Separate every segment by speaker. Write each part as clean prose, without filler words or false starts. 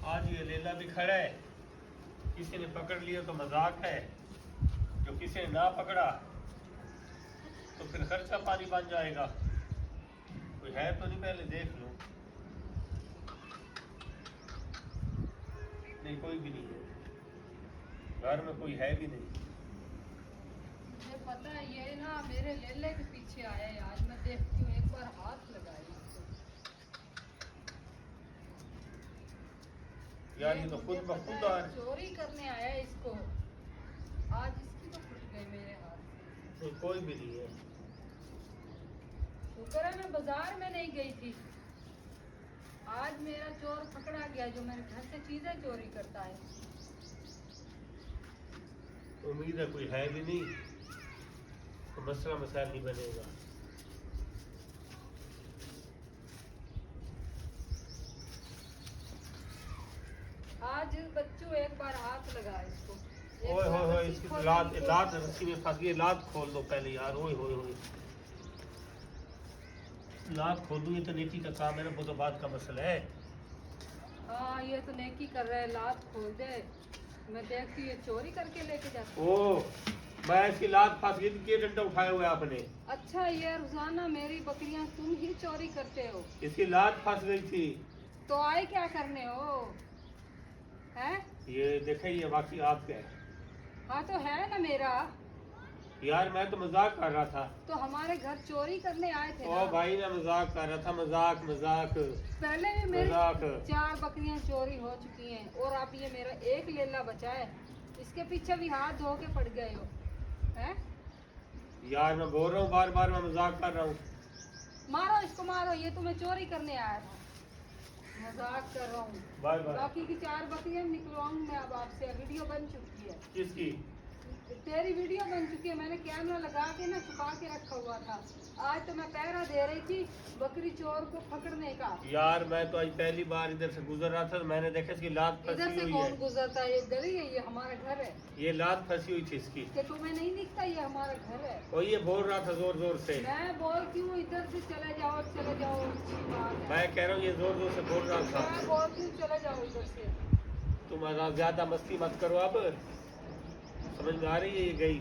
Speaker 1: आज ये लेला भी खड़ा है, किसी ने पकड़ लिया तो मजाक है, जो किसी ने ना पकड़ा तो फिर खर्चा पानी बन जाएगा। कोई है तो नहीं, पहले देख लो। नहीं, कोई भी नहीं है घर में, कोई है भी नहीं।
Speaker 2: मुझे पता है ये ना मेरे लेले के पीछे आया है। आज मैं देखती हूँ, एक बार हाथ लगाई इसको।
Speaker 1: यार ये तो खुद ब खुद आ
Speaker 2: चोरी करने आया है इसको। आज इसकी तो फट गई मेरे हाथ से।
Speaker 1: नहीं, कोई भी नहीं है।
Speaker 2: शुक्र है मैं बाजार में नहीं गई थी। आज मेरा चोर पकड़ा गया जो मेरे घर से चीजें चोरी करता है।
Speaker 1: उम्मीद है कोई है भी नहीं तो मसला मसाइल नहीं बनेगा।
Speaker 2: आज बच्चों एक बार हाथ लगा इसको।
Speaker 1: ओए होए होए, इसकी तो लात लात रस्सी में फंस गई। लात खोल दो पहले यार। ओए होए होए, लात खोल दूंगी तो नेकी का काम है ना, वो तो बात का मसला है।
Speaker 2: हाँ ये तो नेकी कर रहा है, लात खोल दे। मैं देखती हूँ ये चोरी करके लेके जाता है।
Speaker 1: ओ, मैं इसकी लात फंस गई थी, डंडा उठाया हुआ है आपने।
Speaker 2: अच्छा ये रोजाना मेरी बकरियां तुम ही चोरी करते हो।
Speaker 1: इसकी लात फंस गई थी।
Speaker 2: तो आए क्या करने हो? हैं?
Speaker 1: ये देखे, ये बाकी आपका है।
Speaker 2: हाँ तो है ना मेरा।
Speaker 1: यार मैं तो मजाक कर रहा था।
Speaker 2: तो हमारे घर चोरी करने आए थे
Speaker 1: ओ
Speaker 2: ना।
Speaker 1: भाई, मैं मजाक कर रहा था। मजाक मजाक
Speaker 2: पहले भी मेरी
Speaker 1: मजाक।
Speaker 2: 4 बकरियां चोरी हो चुकी हैं और अब ये मेरा एक लेला बचा है। इसके पीछे भी हाथ धो के पड़ गए हो। हैं?
Speaker 1: यार मैं बोल रहा हूँ, बार बार मैं मजाक कर रहा हूँ।
Speaker 2: मारो इसको, मारो। ये तुम्हें चोरी करने आया था। मजाक कर रहा हूँ।
Speaker 1: Bye bye.
Speaker 2: बाकी की 4 बकरियां निकलवाऊंगी मैं अब आपसे। वीडियो बन चुकी है।
Speaker 1: किसकी?
Speaker 2: तेरी वीडियो बन चुकी है। मैंने कैमरा लगा के ना छुपा के रखा हुआ था। आज तो मैं पहरा दे रही थी बकरी चोर को पकड़ने का।
Speaker 1: यार मैं तो आज पहली बार इधर से गुजर रहा था तो मैंने देखा इसकी लात
Speaker 2: इधर
Speaker 1: फंसी
Speaker 2: से
Speaker 1: हुई
Speaker 2: कौन
Speaker 1: है।
Speaker 2: गुजरता है? ये गली है, ये हमारा घर है।
Speaker 1: ये लात फंसी हुई थी इसकी।
Speaker 2: कि तुम्हें नहीं दिखता ये हमारा घर है?
Speaker 1: और ये बोल रहा था जोर जोर से।
Speaker 2: मैं बोलती हूँ इधर से चले जाओ, चले जाओ। अच्छी बात है।
Speaker 1: मैं कह रहा हूँ ये जोर जोर से बोल रहा था।
Speaker 2: मैं बोलती हूँ चले जाओ इधर से।
Speaker 1: तुम ज्यादा मस्ती मत करो अब। समझ में आ रही है? ये गई।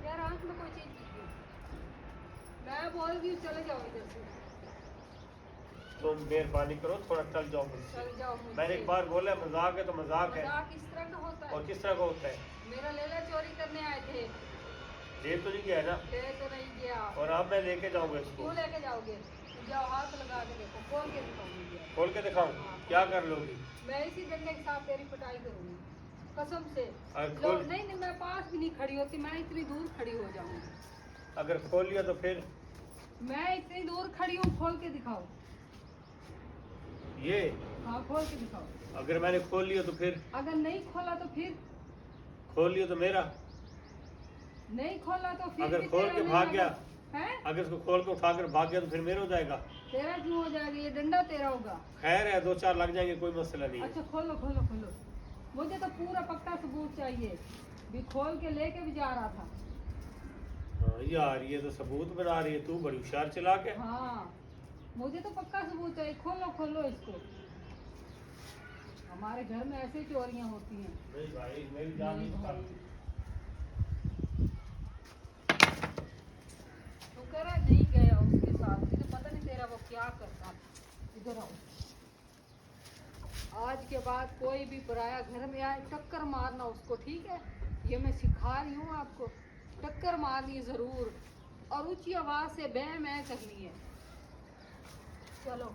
Speaker 2: यार आंख में कोई चीज दिख गई। मैं बोल रही हूँ चले जाओ इधर से।
Speaker 1: तुम मेहरबानी करो, थोड़ा टल जाओ मुझसे।
Speaker 2: चल जाओ मुझसे।
Speaker 1: मैंने एक बार बोला मजाक है तो मजाक है।
Speaker 2: मजाक इस तरह का होता है।
Speaker 1: और किस तरह का होता है?
Speaker 2: मेरा लेला चोरी करने आए थे।
Speaker 1: ये तो नहीं गया ना?
Speaker 2: ले तो नहीं गया।
Speaker 1: और अब मैं लेके जाऊंगा इसको।
Speaker 2: क्यों लेके जाओगे? जाओ हाथ लगा के देखो, खोल के दिखाऊंगी।
Speaker 1: खोल के दिखाऊं? क्या कर लोगी?
Speaker 2: मैं इसी डंडे के साथ तेरी पिटाई करूंगी कसम से।
Speaker 1: अगर
Speaker 2: लो,
Speaker 1: खोल
Speaker 2: नहीं मैं पास भी नहीं खड़ी होती। मैं इतनी दूर खड़ी हो जाऊंगी।
Speaker 1: अगर खोल लिया तो फिर?
Speaker 2: मैं इतनी दूर खड़ी हूँ, खोल के दिखाओ।
Speaker 1: ये
Speaker 2: हाँ खोल के दिखाओ।
Speaker 1: अगर मैंने खोल लिया तो फिर?
Speaker 2: अगर नहीं खोला तो फिर?
Speaker 1: खोल लिया तो मेरा?
Speaker 2: नहीं खोला तो फिर?
Speaker 1: अगर
Speaker 2: भी
Speaker 1: खोल
Speaker 2: तेरा
Speaker 1: के
Speaker 2: नहीं
Speaker 1: भाग
Speaker 2: आएगा।
Speaker 1: गया?
Speaker 2: हैं?
Speaker 1: अगर इसको खोल के उठाकर भाग गया तो फिर मेरा हो जाएगा?
Speaker 2: तेरा क्यों हो जाएगा? ये डंडा तेरा होगा।
Speaker 1: खैर है, 2-4 लग जाएंगे, कोई मसला नहीं है।
Speaker 2: अच्छा खोलो खोलो खोलो। मुझे तो पूरा पक्का सबूत चाहिए। भी खोल के लेके भी जा रहा था।
Speaker 1: हाँ, यार ये तो सबूत बना रही है तू, बड़ी होशियार चला के।
Speaker 2: हाँ मुझे तो पक्का सबूत चाहिए। खोलो खोलो इसको। हमारे घर में ऐसे चोरियां होती हैं।
Speaker 1: नहीं भाई, मेरी जान नहीं
Speaker 2: नहीं
Speaker 1: निकाल।
Speaker 2: शुक्र है नहीं गया उसके साथ। मुझे पता नहीं तेरा वो क्या करता। इधर आओ। आज के बाद कोई भी पराया घर में आए टक्कर मारना उसको, ठीक है? ये मैं सिखा रही हूँ आपको। टक्कर मारनी है जरूर और ऊंची आवाज से बे मैं करनी है। चलो।